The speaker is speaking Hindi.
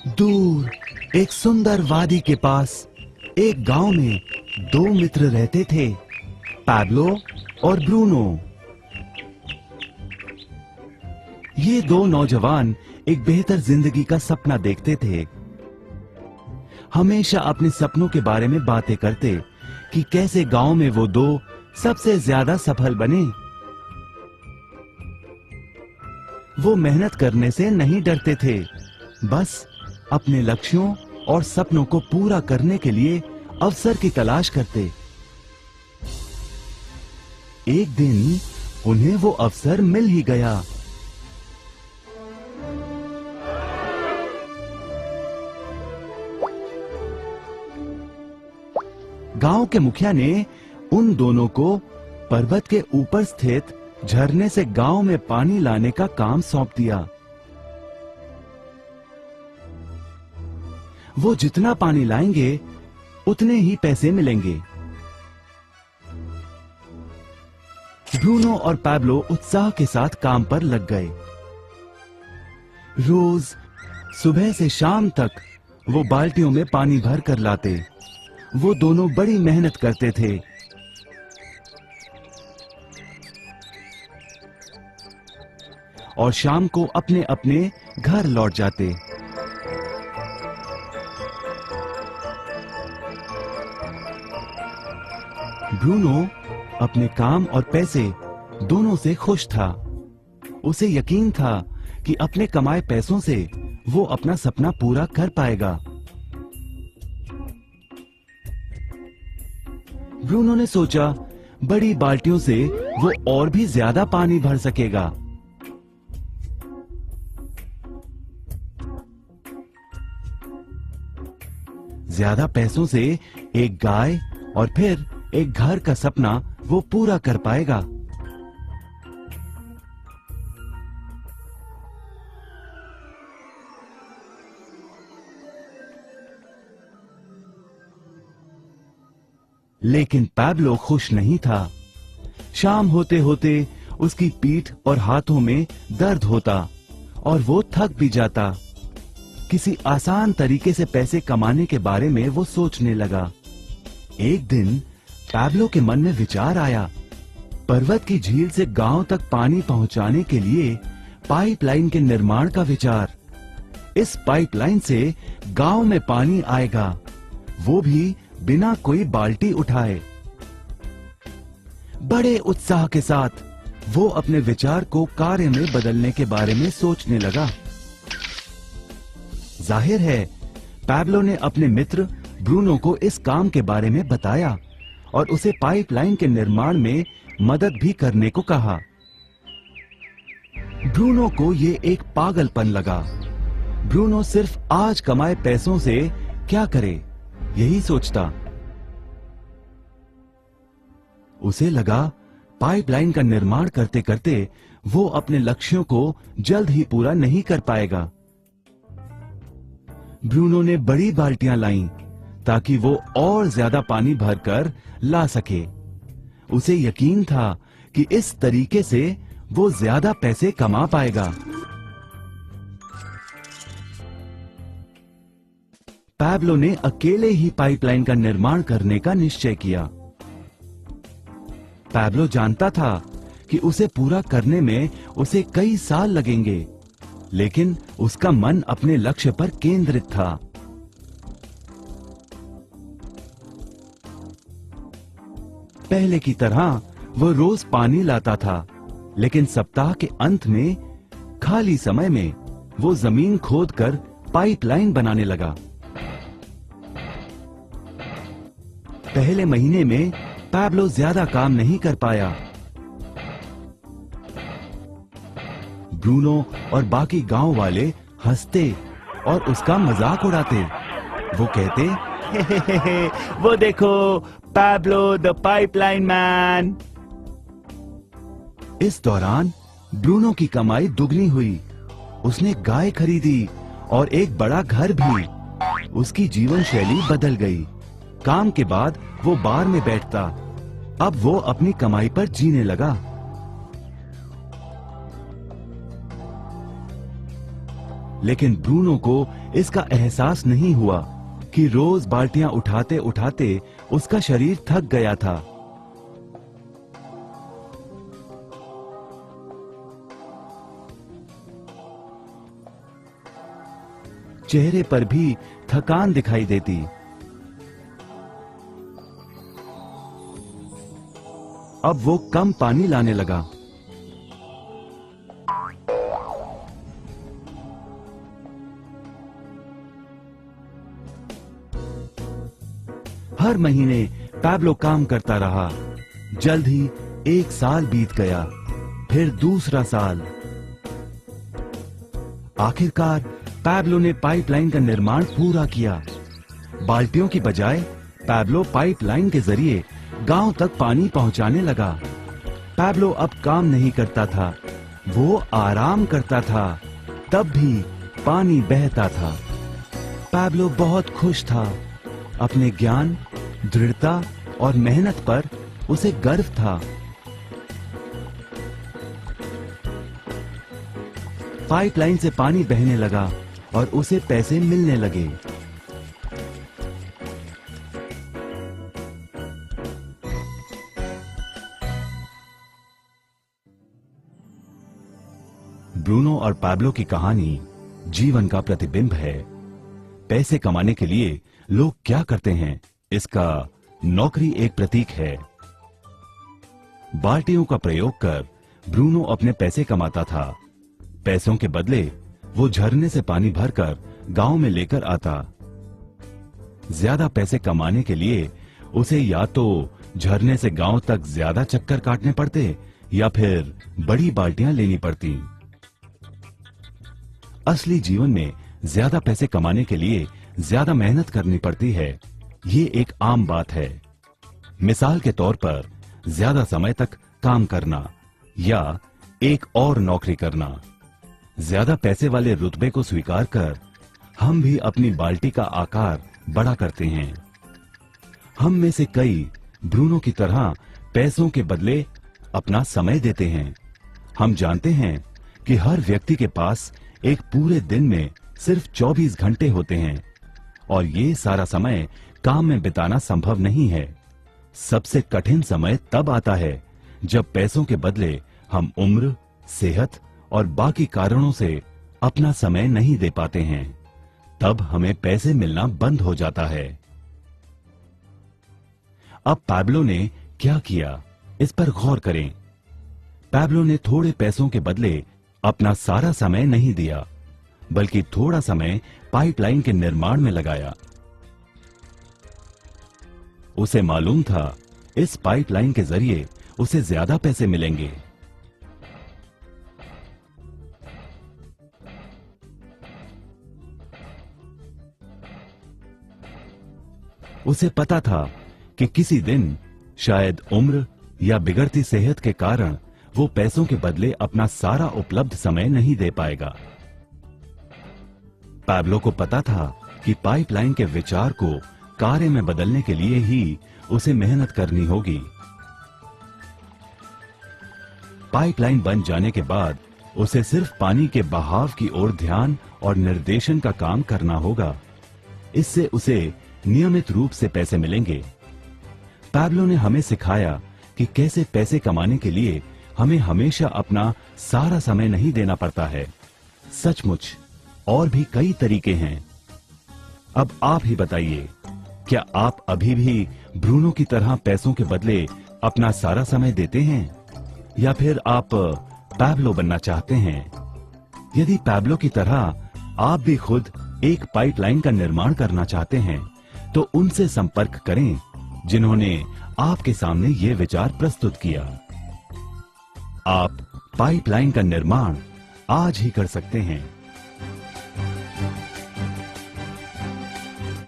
दूर एक सुंदर वादी के पास एक गांव में दो मित्र रहते थे, पैब्लो और ब्रूनो। ये दो नौजवान एक बेहतर जिंदगी का सपना देखते थे। हमेशा अपने सपनों के बारे में बातें करते कि कैसे गांव में वो दो सबसे ज्यादा सफल बने। वो मेहनत करने से नहीं डरते थे, बस अपने लक्ष्यों और सपनों को पूरा करने के लिए अवसर की तलाश करते। एक दिन उन्हें वो अवसर मिल ही गया। गांव के मुखिया ने उन दोनों को पर्वत के ऊपर स्थित झरने से गांव में पानी लाने का काम सौंप दिया। वो जितना पानी लाएंगे उतने ही पैसे मिलेंगे। ब्रूनो और पैब्लो उत्साह के साथ काम पर लग गए। रोज सुबह से शाम तक वो बाल्टियों में पानी भर कर लाते। वो दोनों बड़ी मेहनत करते थे। और शाम को अपने अपने घर लौट जाते। ब्रूनो अपने काम और पैसे दोनों से खुश था। उसे यकीन था कि अपने कमाए पैसों से वो अपना सपना पूरा कर पाएगा। ब्रूनो ने सोचा बड़ी बाल्टियों से वो और भी ज्यादा पानी भर सकेगा। ज्यादा पैसों से एक गाय और फिर एक घर का सपना वो पूरा कर पाएगा। लेकिन पैब्लो खुश नहीं था। शाम होते होते उसकी पीठ और हाथों में दर्द होता और वो थक भी जाता। किसी आसान तरीके से पैसे कमाने के बारे में वो सोचने लगा। एक दिन पैब्लो के मन में विचार आया, पर्वत की झील से गांव तक पानी पहुंचाने के लिए पाइपलाइन के निर्माण का विचार। इस पाइपलाइन से गांव में पानी आएगा, वो भी बिना कोई बाल्टी उठाए। बड़े उत्साह के साथ वो अपने विचार को कार्य में बदलने के बारे में सोचने लगा। जाहिर है पैब्लो ने अपने मित्र ब्रूनो को इस काम के बारे में बताया और उसे पाइपलाइन के निर्माण में मदद भी करने को कहा। ब्रूनो को ये एक पागलपन लगा। ब्रूनो सिर्फ आज कमाए पैसों से क्या करे, यही सोचता। उसे लगा पाइपलाइन का निर्माण करते करते वो अपने लक्ष्यों को जल्द ही पूरा नहीं कर पाएगा। ब्रूनो ने बड़ी बाल्टियां लाईं ताकि वो और ज्यादा पानी भरकर ला सके। उसे यकीन था कि इस तरीके से वो ज्यादा पैसे कमा पाएगा। पैब्लो ने अकेले ही पाइपलाइन का निर्माण करने का निश्चय किया। पैब्लो जानता था कि उसे पूरा करने में उसे कई साल लगेंगे, लेकिन उसका मन अपने लक्ष्य पर केंद्रित था। पहले की तरह वो रोज पानी लाता था, लेकिन सप्ताह के अंत में खाली समय में वो जमीन खोदकर पाइपलाइन बनाने लगा। पहले महीने में पैब्लो ज्यादा काम नहीं कर पाया। ब्रूनो और बाकी गांव वाले हंसते और उसका मजाक उड़ाते। वो कहते, हे, वो देखो पैब्लो द पाइपलाइन मैन। इस दौरान ब्रूनो की कमाई दुगनी हुई। उसने गाय खरीदी और एक बड़ा घर भी। उसकी जीवन शैली बदल गई। काम के बाद वो बार में बैठता। अब वो अपनी कमाई पर जीने लगा। लेकिन ब्रूनो को इसका एहसास नहीं हुआ कि रोज बाल्टियां उठाते उठाते उसका शरीर थक गया था। चेहरे पर भी थकान दिखाई देती। अब वो कम पानी लाने लगा। हर महीने पैब्लो काम करता रहा। जल्द ही 1 साल बीत गया, फिर दूसरा साल। आखिरकार पैब्लो ने पाइपलाइन का निर्माण पूरा किया। बाल्टियों की बजाय पैब्लो पाइपलाइन के जरिए गांव तक पानी पहुंचाने लगा। पैब्लो अब काम नहीं करता था, वो आराम करता था, तब भी पानी बहता था। पैब्लो बहुत खुश था। अपने ज्ञान, दृढ़ता और मेहनत पर उसे गर्व था। पाइपलाइन से पानी बहने लगा और उसे पैसे मिलने लगे। ब्रूनो और पैब्लो की कहानी जीवन का प्रतिबिंब है। पैसे कमाने के लिए लोग क्या करते हैं, इसका नौकरी एक प्रतीक है। बाल्टियों का प्रयोग कर ब्रूनो अपने पैसे कमाता था। पैसों के बदले वो झरने से पानी भरकर गांव में लेकर आता। ज्यादा पैसे कमाने के लिए उसे या तो झरने से गांव तक ज्यादा चक्कर काटने पड़ते या फिर बड़ी बाल्टियां लेनी पड़ती। असली जीवन में ज्यादा पैसे कमाने के लिए ज्यादा मेहनत करनी पड़ती है, ये एक आम बात है। मिसाल के तौर पर ज्यादा समय तक काम करना या एक और नौकरी करना। ज्यादा पैसे वाले रुतबे को स्वीकार कर हम भी अपनी बाल्टी का आकार बड़ा करते हैं। हम में से कई ब्रूनो की तरह पैसों के बदले अपना समय देते हैं। हम जानते हैं कि हर व्यक्ति के पास एक पूरे दिन में सिर्फ 24 घंटे होते हैं और ये सारा समय काम में बिताना संभव नहीं है। सबसे कठिन समय तब आता है जब पैसों के बदले हम उम्र, सेहत और बाकी कारणों से अपना समय नहीं दे पाते हैं। तब हमें पैसे मिलना बंद हो जाता है। अब पैब्लो ने क्या किया, इस पर गौर करें। पैब्लो ने थोड़े पैसों के बदले अपना सारा समय नहीं दिया, बल्कि थोड़ा समय पाइपलाइन के निर्माण में लगाया। उसे मालूम था इस पाइपलाइन के जरिए उसे ज्यादा पैसे मिलेंगे। उसे पता था कि किसी दिन शायद उम्र या बिगड़ती सेहत के कारण वो पैसों के बदले अपना सारा उपलब्ध समय नहीं दे पाएगा। पैब्लो को पता था कि पाइपलाइन के विचार को कार्य में बदलने के लिए ही उसे मेहनत करनी होगी। पाइपलाइन बन जाने के बाद उसे सिर्फ पानी के बहाव की ओर ध्यान और निर्देशन का काम करना होगा। इससे उसे नियमित रूप से पैसे मिलेंगे। पैब्लो ने हमें सिखाया कि कैसे पैसे कमाने के लिए हमें हमेशा अपना सारा समय नहीं देना पड़ता है। सचमुच और भी कई तरीके हैं। अब आप ही बताइए, क्या आप अभी भी ब्रूनो की तरह पैसों के बदले अपना सारा समय देते हैं या फिर आप पैब्लो बनना चाहते हैं? यदि पैब्लो की तरह आप भी खुद एक पाइपलाइन का निर्माण करना चाहते हैं तो उनसे संपर्क करें जिन्होंने आपके सामने ये विचार प्रस्तुत किया। आप पाइपलाइन का निर्माण आज ही कर सकते हैं।